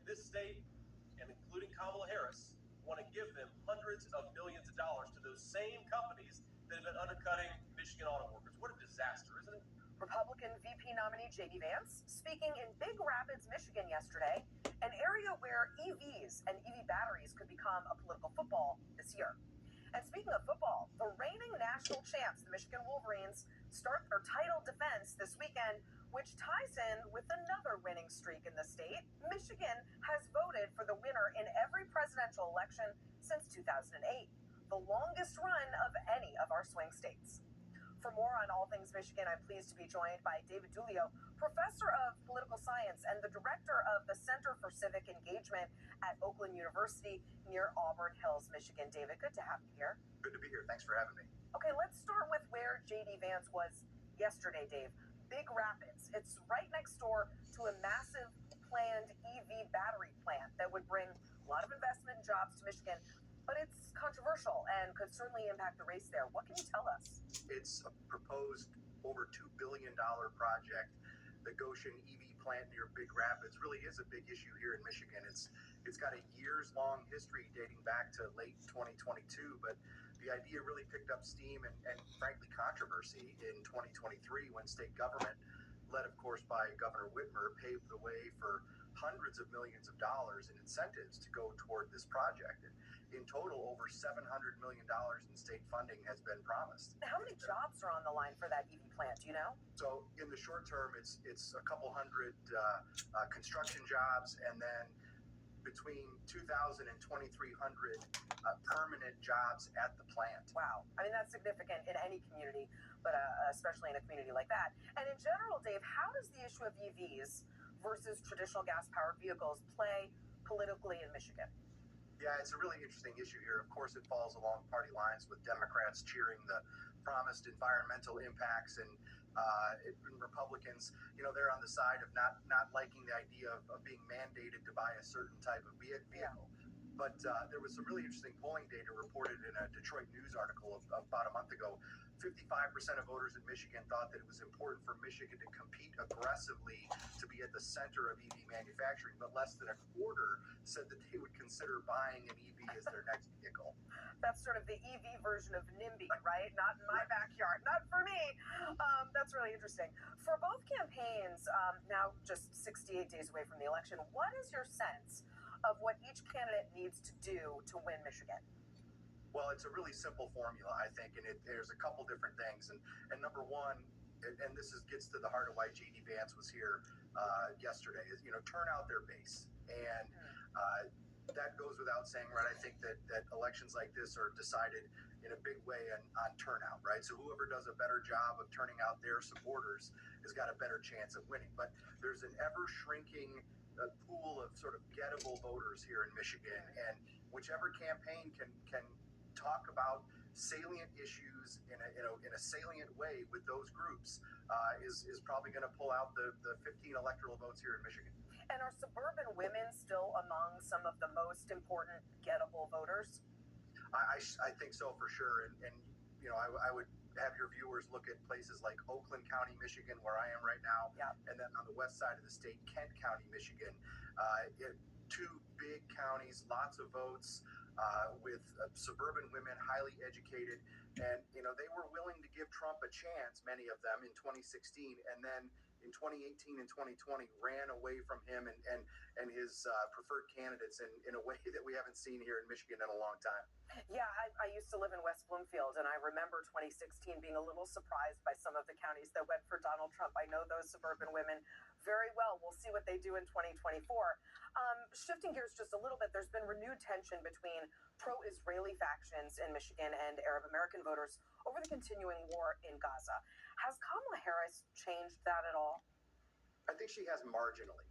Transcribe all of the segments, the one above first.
This state, and including Kamala Harris, want to give them hundreds of millions of dollars to those same companies that have been undercutting Michigan auto workers. What a disaster, isn't it? Republican VP nominee J.D. Vance speaking in Big Rapids, Michigan yesterday, an area where EVs and EV batteries could become a political football this year. And speaking of football, the reigning national champs, the Michigan Wolverines, start their title defense this weekend, which ties in with another winning streak in the state. Michigan has voted for the winner in every presidential election since 2008, the longest run of any of our swing states. For more on all things Michigan, I'm pleased to be joined by David Dulio, professor of political science and the director of the Center for Civic Engagement at Oakland University near Auburn Hills, Michigan. David, good to have you here. Good to be here. Thanks for having me. Okay, let's start with where J.D. Vance was yesterday, Dave. Big Rapids. It's right next door to a massive planned EV battery plant that would bring a lot of investment and jobs to Michigan. But it's controversial and could certainly impact the race there. What can you tell us? It's a proposed over $2 billion project. The Goshen EV plant near Big Rapids really is a big issue here in Michigan. It's got a years-long history dating back to late 2022, but the idea really picked up steam and frankly controversy in 2023 when state government, led of course by Governor Whitmer, paved the way for hundreds of millions of dollars in incentives to go toward this project. And in total, over $700 million in state funding has been promised. How many jobs are on the line for that EV plant? Do you know? So in the short term, it's a couple hundred construction jobs, and then between 2,000 and 2,300 permanent jobs at the plant. Wow. I mean, that's significant in any community, but especially in a community like that. And in general, Dave, how does the issue of EVs versus traditional gas-powered vehicles play politically in Michigan? Yeah, it's a really interesting issue here. Of course, it falls along party lines with Democrats cheering the promised environmental impacts and Republicans, they're on the side of not liking the idea of being mandated to buy a certain type of vehicle. Yeah. But there was some really interesting polling data reported in a Detroit News article about a month ago. 55% of voters in Michigan thought that it was important for Michigan to compete aggressively to be at the center of EV manufacturing, but less than a quarter said that they would consider buying an EV as their next vehicle. That's sort of the EV version of NIMBY, right? Not in my backyard, not for me. That's really interesting. For both campaigns, now just 68 days away from the election, what is your sense of what each candidate needs to do to win Michigan? Well, it's a really simple formula, I think, and there's a couple different things. And number one, and this gets to the heart of why J.D. Vance was here yesterday, is, turn out their base. And that goes without saying, right? I think that elections like this are decided in a big way on turnout, right? So whoever does a better job of turning out their supporters has got a better chance of winning. But there's an ever-shrinking pool of sort of gettable voters here in Michigan, and whichever campaign can talk about salient issues in a salient way with those groups is probably going to pull out the 15 electoral votes here in Michigan. And are suburban women still among some of the most important gettable voters? I think so for sure, and I would have your viewers look at places like Oakland County, Michigan, where I am right now, yeah. And then on the west side of the state, Kent County, Michigan. Two big counties, lots of votes, with suburban women, highly educated, and they were willing to give Trump a chance, many of them, in 2016, and then in 2018 and 2020 ran away from him and his preferred candidates in a way that we haven't seen here in Michigan in a long time. Yeah, I used to live in West Bloomfield, and I remember 2016 being a little surprised by some of the counties that went for Donald Trump. I know those suburban women very well. We'll see what they do in 2024. Shifting gears just a little bit, there's been renewed tension between pro-Israeli factions in Michigan and Arab American voters over the continuing war in Gaza. Has Kamala Harris changed that at all? I think she has marginally.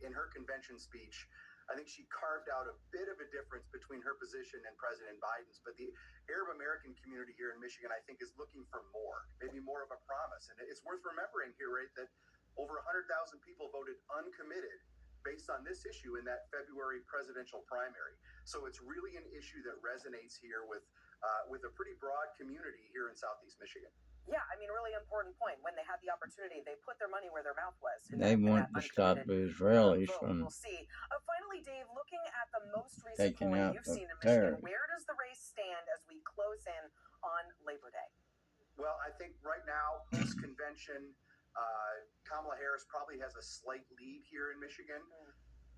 In her convention speech, I think she carved out a bit of a difference between her position and President Biden's. But the Arab American community here in Michigan, I think, is looking for more, maybe more of a promise. And it's worth remembering here, right, that over 100,000 people voted uncommitted based on this issue in that February presidential primary. So it's really an issue that resonates here with a pretty broad community here in Southeast Michigan. Yeah, I mean, really important point. When they had the opportunity, they put their money where their mouth was. They want to stop the Israelis from. We'll see. Finally, at the most recent taking polling out you've the seen in Michigan, Terry. where does the race stand as we close in on Labor Day? Well, I think right now, post-convention, Kamala Harris probably has a slight lead here in Michigan,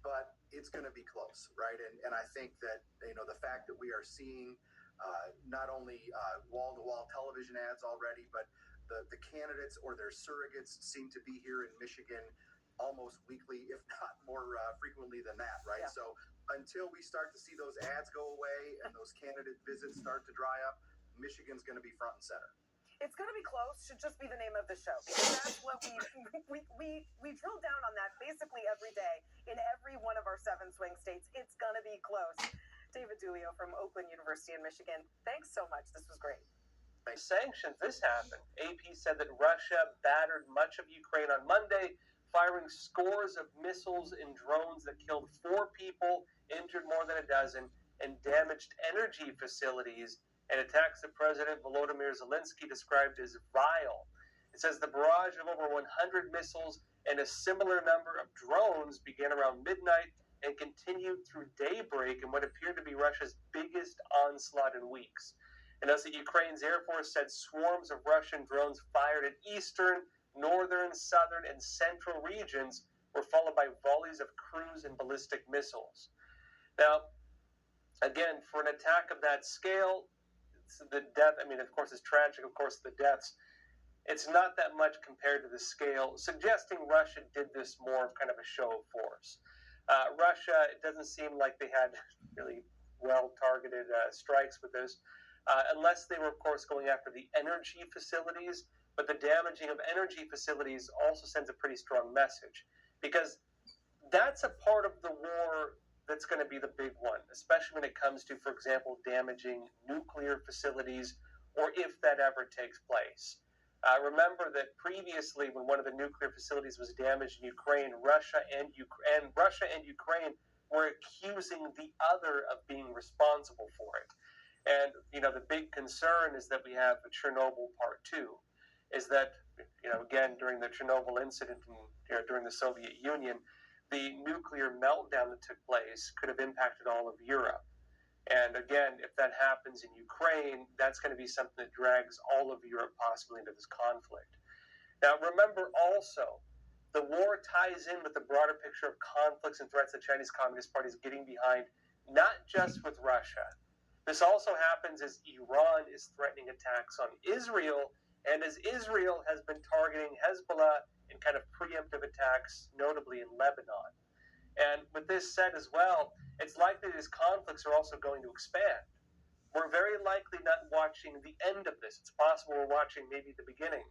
but it's going to be close, right? And I think that, the fact that we are seeing not only wall-to-wall television ads already, but the candidates or their surrogates seem to be here in Michigan almost weekly, if not more frequently than that, right? Yeah. So until we start to see those ads go away and those candidate visits start to dry up, Michigan's going to be front and center. It's going to be close should just be the name of the show, because that's what we drill down on that basically every day in every one of our 7 swing states. It's going to be close. David Dulio from Oakland University in Michigan, thanks so much. This was great. Sanctions, this happened. AP said that Russia battered much of Ukraine on Monday, firing scores of missiles and drones that killed 4 people, injured more than a dozen, and damaged energy facilities, and attacks that President Volodymyr Zelensky described as vile. It says the barrage of over 100 missiles and a similar number of drones began around midnight and continued through daybreak in what appeared to be Russia's biggest onslaught in weeks. And as the Ukraine's Air Force said, swarms of Russian drones fired at eastern, northern, southern, and central regions were followed by volleys of cruise and ballistic missiles. Now, again, for an attack of that scale, the death, of course, it's tragic, of course, the deaths. It's not that much compared to the scale, suggesting Russia did this more of kind of a show of force. Russia, it doesn't seem like they had really well-targeted strikes with this, unless they were, of course, going after the energy facilities. But the damaging of energy facilities also sends a pretty strong message, because that's a part of the war that's going to be the big one, especially when it comes to, for example, damaging nuclear facilities, or if that ever takes place. Remember that previously, when one of the nuclear facilities was damaged in Ukraine, Russia and Ukraine were accusing the other of being responsible for it. And, the big concern is that we have a Chernobyl Part 2, is that, again, during the Chernobyl incident during the Soviet Union, the nuclear meltdown that took place could have impacted all of Europe. And again, if that happens in Ukraine, that's going to be something that drags all of Europe possibly into this conflict. Now, remember also, the war ties in with the broader picture of conflicts and threats the Chinese Communist Party is getting behind, not just with Russia. This also happens as Iran is threatening attacks on Israel, and as Israel has been targeting Hezbollah in kind of preemptive attacks, notably in Lebanon. And with this said as well, it's likely these conflicts are also going to expand. We're very likely not watching the end of this. It's possible we're watching maybe the beginning.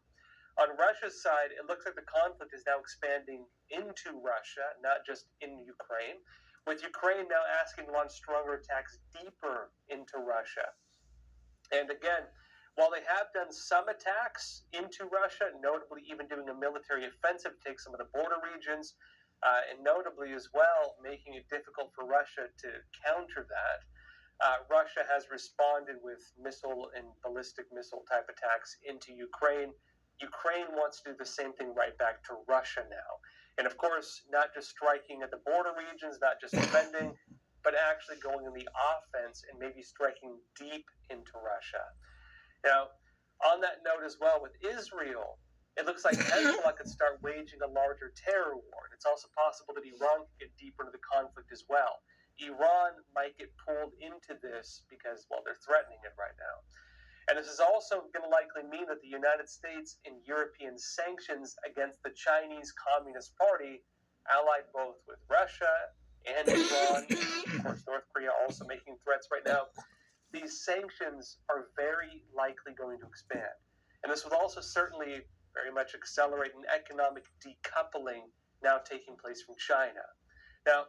On Russia's side, it looks like the conflict is now expanding into Russia, not just in Ukraine, with Ukraine now asking to launch stronger attacks deeper into Russia. And again, while they have done some attacks into Russia, notably even doing a military offensive to take some of the border regions, and notably as well making it difficult for Russia to counter that, Russia has responded with missile and ballistic missile type attacks into Ukraine. Ukraine wants to do the same thing right back to Russia now. And of course, not just striking at the border regions, not just defending, but actually going in the offense and maybe striking deep into Russia. Now, on that note as well, with Israel, it looks like Hezbollah could start waging a larger terror war. And it's also possible that Iran could get deeper into the conflict as well. Iran might get pulled into this because, well, they're threatening it right now. And this is also going to likely mean that the United States and European sanctions against the Chinese Communist Party, allied both with Russia and Iran, of course, North Korea also making threats right now, these sanctions are very likely going to expand. And this will also certainly very much accelerate an economic decoupling now taking place from China. Now,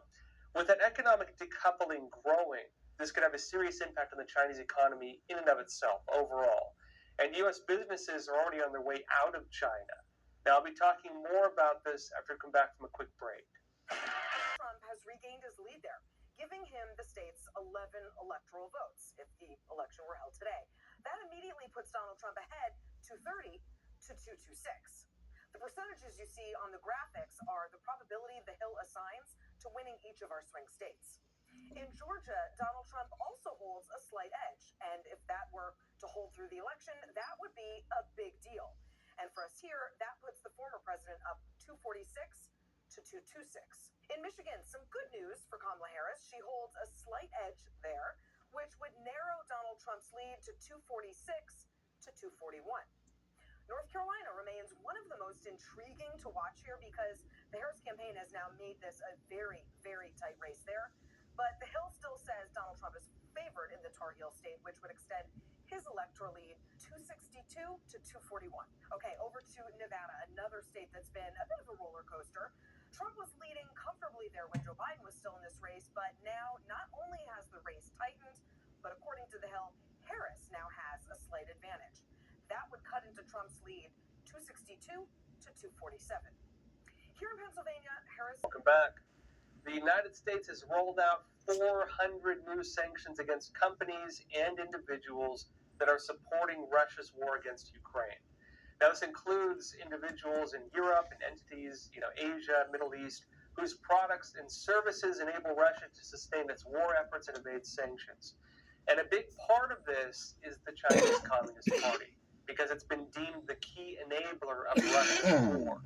with that economic decoupling growing, this could have a serious impact on the Chinese economy in and of itself overall. And U.S. businesses are already on their way out of China. Now, I'll be talking more about this after we come back from a quick break. Trump has regained his lead there, giving him the state's 11 electoral votes if the election were held today. That immediately puts Donald Trump ahead 230 to 226. The percentages you see on the graphics are the probability the Hill assigns to winning each of our swing states. In Georgia, Donald Trump also holds a slight edge, and if that were to hold through the election, that would be a big deal. And for us here, that puts the former president up 246 to 226. In Michigan, some good news for Kamala Harris. She holds a slight edge there, which would narrow Donald Trump's lead to 246 to 241. North Carolina remains one of the most intriguing to watch here because the Harris campaign has now made this a very, very tight race there. But the Hill still says Donald Trump is favored in the Tar Heel state, which would extend his electoral lead 262 to 241. Okay, over to Nevada, another state that's been a bit of a roller coaster. Trump was leading comfortably there when Joe Biden was still in this race, but now not only has the race tightened, but according to the Hill, Harris now has a slight advantage. That would cut into Trump's lead 262 to 247. Here in Pennsylvania, Harris... Welcome back. The United States has rolled out 400 new sanctions against companies and individuals that are supporting Russia's war against Ukraine. Now, this includes individuals in Europe and entities, Asia, Middle East, whose products and services enable Russia to sustain its war efforts and evade sanctions. And a big part of this is the Chinese Communist Party, because it's been deemed the key enabler of Russia's war.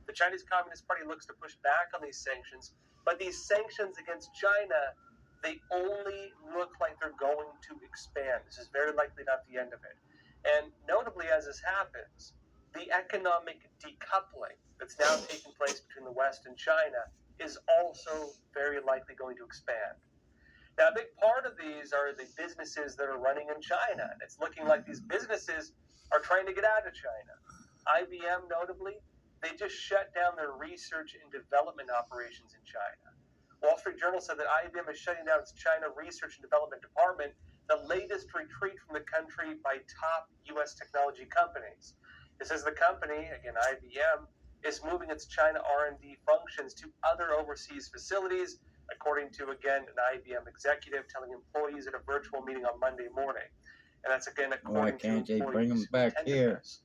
The Chinese Communist Party looks to push back on these sanctions, but these sanctions against China, they only look like they're going to expand. This is very likely not the end of it. And notably, as this happens, the economic decoupling that's now taking place between the West and China is also very likely going to expand. Now, a big part of these are the businesses that are running in China. And it's looking like these businesses are trying to get out of China. IBM, notably, they just shut down their research and development operations in China. Wall Street Journal said that IBM is shutting down its China Research and Development Department, the latest retreat from the country by top U.S. technology companies. It says the company, again IBM, is moving its China R&D functions to other overseas facilities, according to, again, an IBM executive telling employees at a virtual meeting on Monday morning. And that's, again, according to employees who bring them back here? this.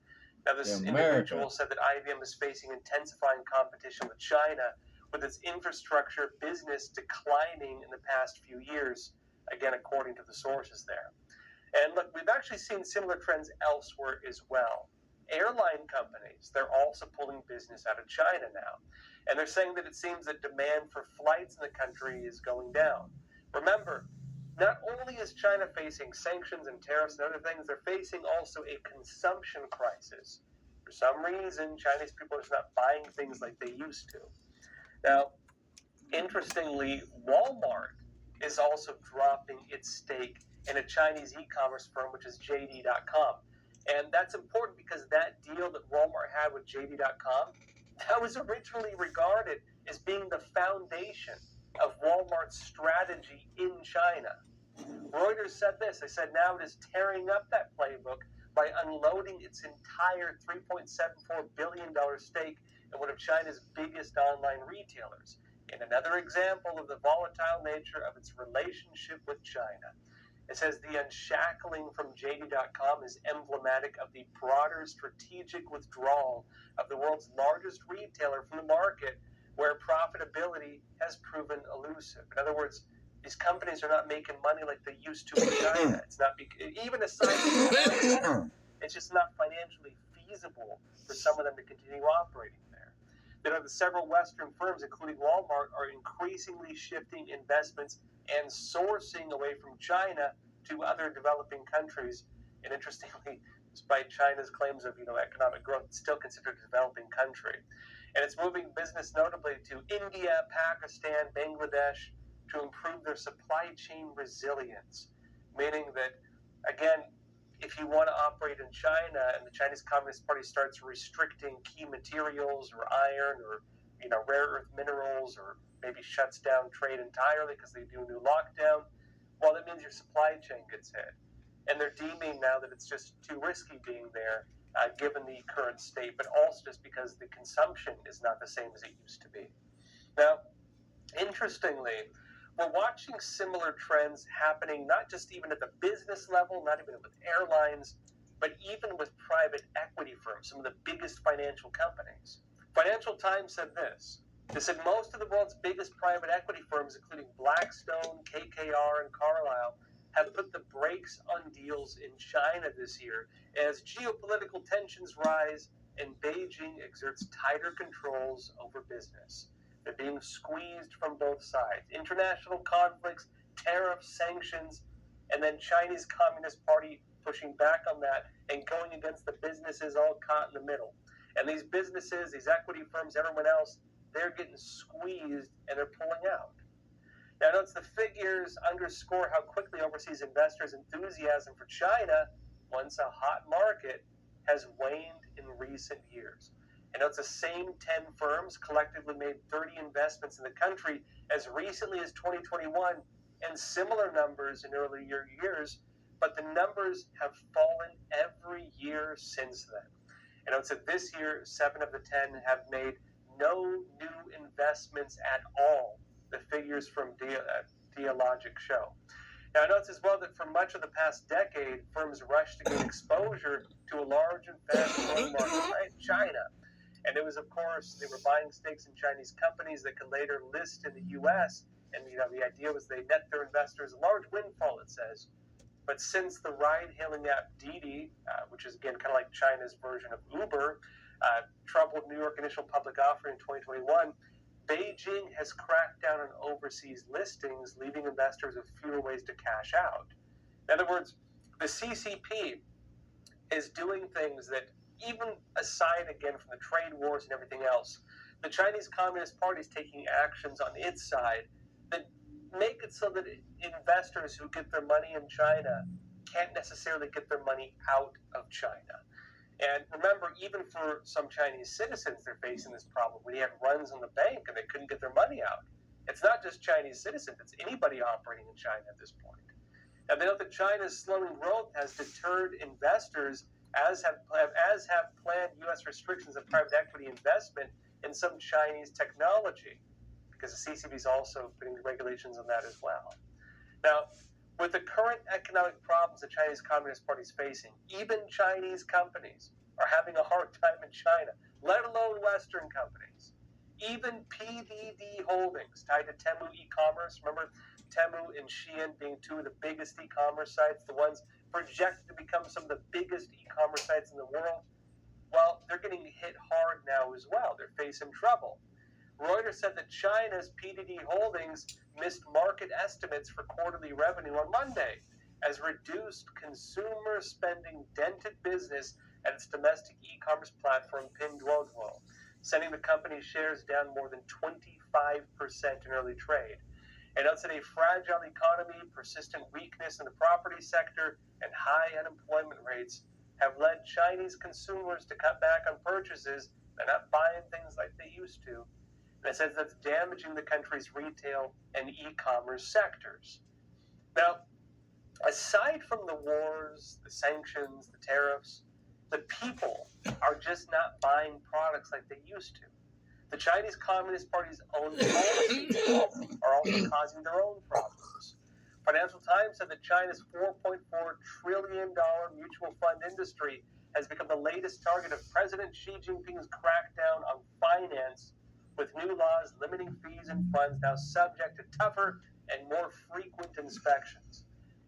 Now, this individual said that IBM is facing intensifying competition with China, with its infrastructure business declining in the past few years, again, according to the sources there. And look, we've actually seen similar trends elsewhere as well. Airline companies, they're also pulling business out of China now. And they're saying that it seems that demand for flights in the country is going down. Remember, not only is China facing sanctions and tariffs and other things, they're facing also a consumption crisis. For some reason, Chinese people are just not buying things like they used to. Now, interestingly, Walmart is also dropping its stake in a Chinese e-commerce firm, which is JD.com. And that's important because that deal that Walmart had with JD.com, that was originally regarded as being the foundation of Walmart's strategy in China. Reuters said this. They said now it is tearing up that playbook by unloading its entire $3.74 billion stake in one of China's biggest online retailers, in another example of the volatile nature of its relationship with China. It says the unshackling from JD.com is emblematic of the broader strategic withdrawal of the world's largest retailer from the market, where profitability has proven elusive. In other words, these companies are not making money like they used to in China. It's not even aside from it's just not financially feasible for some of them to continue operating there. The several Western firms, including Walmart, are increasingly shifting investments and sourcing away from China to other developing countries. And interestingly, despite China's claims of economic growth, it's still considered a developing country. And it's moving business notably to India, Pakistan, Bangladesh, to improve their supply chain resilience, meaning that, again, if you want to operate in China and the Chinese Communist Party starts restricting key materials or iron or rare earth minerals, or maybe shuts down trade entirely because they do a new lockdown, well, that means your supply chain gets hit. And they're deeming now that it's just too risky being there, given the current state, but also just because the consumption is not the same as it used to be. Now, interestingly, we're watching similar trends happening not just even at the business level, not even with airlines, but even with private equity firms, some of the biggest financial companies. Financial Times said this: They said most of the world's biggest private equity firms, including Blackstone, KKR, and Carlyle, have put the brakes on deals in China this year as geopolitical tensions rise and Beijing exerts tighter controls over business. They're being squeezed from both sides. International conflicts, tariffs, sanctions, and then Chinese Communist Party pushing back on that and going against the businesses all caught in the middle. And these businesses, these equity firms, everyone else, they're getting squeezed and they're pulling out. Now, notice the figures underscore how quickly overseas investors' enthusiasm for China, once a hot market, has waned in recent years. And notice the same 10 firms collectively made 30 investments in the country as recently as 2021 and similar numbers in earlier years, but the numbers have fallen every year since then. And notice that this year, 7 of the 10 have made no new investments at all. The figures from Dealogic show. Now, I notice as well that for much of the past decade, firms rushed to gain exposure to a large and fast-growing market, right? China. And it was, of course, they were buying stakes in Chinese companies that could later list in the U.S. And, the idea was they net their investors a large windfall, it says. But since the ride-hailing app Didi, which is, again, kind of like China's version of Uber, troubled New York initial public offering in 2021, Beijing has cracked down on overseas listings, leaving investors with fewer ways to cash out. In other words, the CCP is doing things that, even aside again from the trade wars and everything else, the Chinese Communist Party is taking actions on its side that make it so that investors who get their money in China can't necessarily get their money out of China. And remember, even for some Chinese citizens, they're facing this problem. When you have runs on the bank and they couldn't get their money out, it's not just Chinese citizens, it's anybody operating in China at this point. Now, they note that China's slowing growth has deterred investors, as have planned U.S. restrictions of private equity investment in some Chinese technology, because the CCP is also putting regulations on that as well. Now, with the current economic problems the Chinese Communist Party is facing, even Chinese companies are having a hard time in China, let alone Western companies. Even PDD Holdings, tied to Temu e-commerce, remember Temu and Shein being two of the biggest e-commerce sites, the ones projected to become some of the biggest e-commerce sites in the world? Well, they're getting hit hard now as well. They're facing trouble. Reuters said that China's PDD Holdings missed market estimates for quarterly revenue on Monday, as reduced consumer spending dented business at its domestic e-commerce platform Pinduoduo, sending the company's shares down more than 25% in early trade. And it's in a fragile economy, persistent weakness in the property sector, and high unemployment rates have led Chinese consumers to cut back on purchases. They're not buying things like they used to. And it says that's damaging the country's retail and e-commerce sectors. Now, aside from the wars, the sanctions, the tariffs, the people are just not buying products like they used to. The Chinese Communist Party's own policies are also causing their own problems. Financial Times said that China's $4.4 trillion mutual fund industry has become the latest target of President Xi Jinping's crackdown on finance, with new laws limiting fees and funds now subject to tougher and more frequent inspections.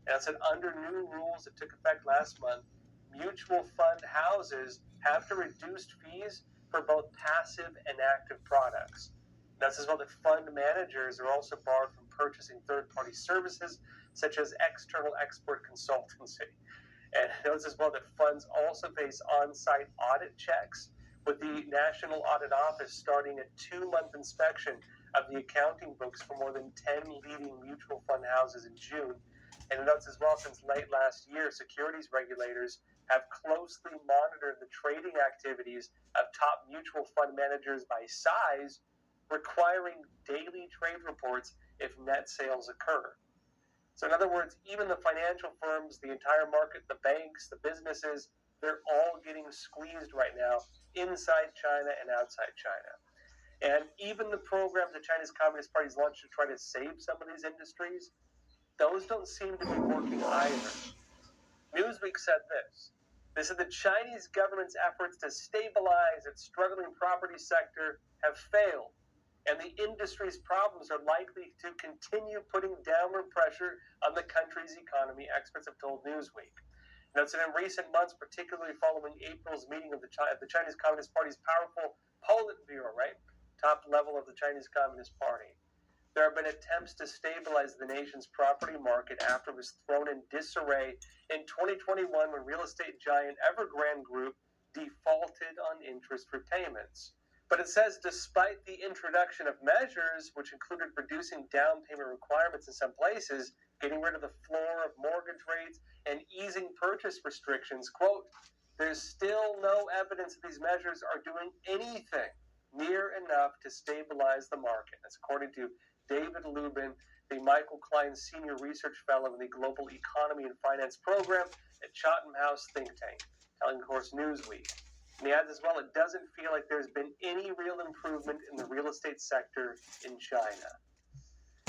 And it said under new rules that took effect last month, mutual fund houses have to reduce fees for both passive and active products. That's as well that fund managers are also barred from purchasing third-party services, such as external expert consultancy. And it notes as well that funds also face on-site audit checks, with the National Audit Office starting a 2-month inspection of the accounting books for more than 10 leading mutual fund houses in June. And it notes as well, since late last year, securities regulators have closely monitored the trading activities of top mutual fund managers by size, requiring daily trade reports if net sales occur. So in other words, even the financial firms, the entire market, the banks, the businesses, they're all getting squeezed right now inside China and outside China. And even the programs the Chinese Communist Party has launched to try to save some of these industries, those don't seem to be working either. Newsweek said this. They said the Chinese government's efforts to stabilize its struggling property sector have failed, and the industry's problems are likely to continue putting downward pressure on the country's economy, experts have told Newsweek. Now, it's in recent months, particularly following April's meeting of the Chinese Communist Party's powerful Politburo, right? Top level of the Chinese Communist Party. There have been attempts to stabilize the nation's property market after it was thrown in disarray in 2021 when real estate giant Evergrande Group defaulted on interest repayments. But it says despite the introduction of measures, which included reducing down payment requirements in some places, getting rid of the floor of mortgage rates, and easing purchase restrictions, quote, there's still no evidence that these measures are doing anything near enough to stabilize the market. That's according to David Lubin, the Michael Klein Senior Research Fellow in the Global Economy and Finance Program at Chatham House think tank, telling, of course, Newsweek. And he adds as well, it doesn't feel like there's been any real improvement in the real estate sector in China.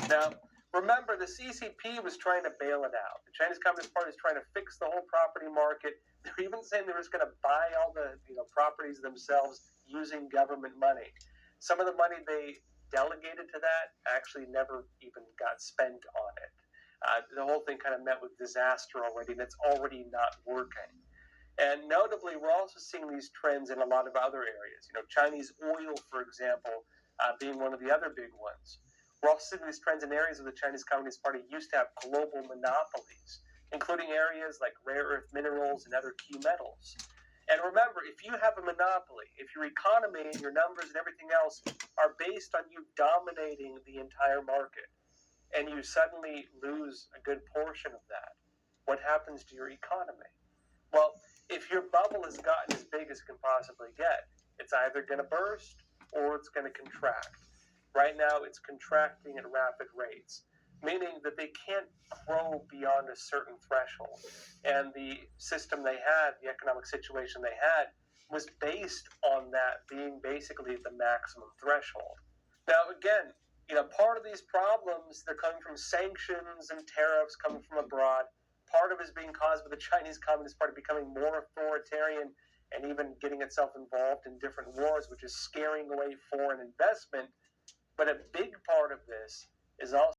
Now, remember, the CCP was trying to bail it out. The Chinese Communist Party is trying to fix the whole property market. They're even saying they're just going to buy all the properties themselves using government money. Some of the money they delegated to that actually never even got spent on it. The whole thing kind of met with disaster already, and it's already not working. And notably, we're also seeing these trends in a lot of other areas. Chinese oil, for example, being one of the other big ones. We're also seeing these trends in areas where the Chinese Communist Party used to have global monopolies, including areas like rare earth minerals and other key metals. And remember, if you have a monopoly, if your economy and your numbers and everything else are based on you dominating the entire market, and you suddenly lose a good portion of that, what happens to your economy? Well, if your bubble has gotten as big as it can possibly get, it's either going to burst or it's going to contract. Right now, it's contracting at rapid rates, meaning that they can't grow beyond a certain threshold. And the system they had, the economic situation they had, was based on that being basically at the maximum threshold. Now, again, part of these problems, they're coming from sanctions and tariffs coming from abroad. Part of it is being caused by the Chinese Communist Party becoming more authoritarian and even getting itself involved in different wars, which is scaring away foreign investment. But a big part of this is also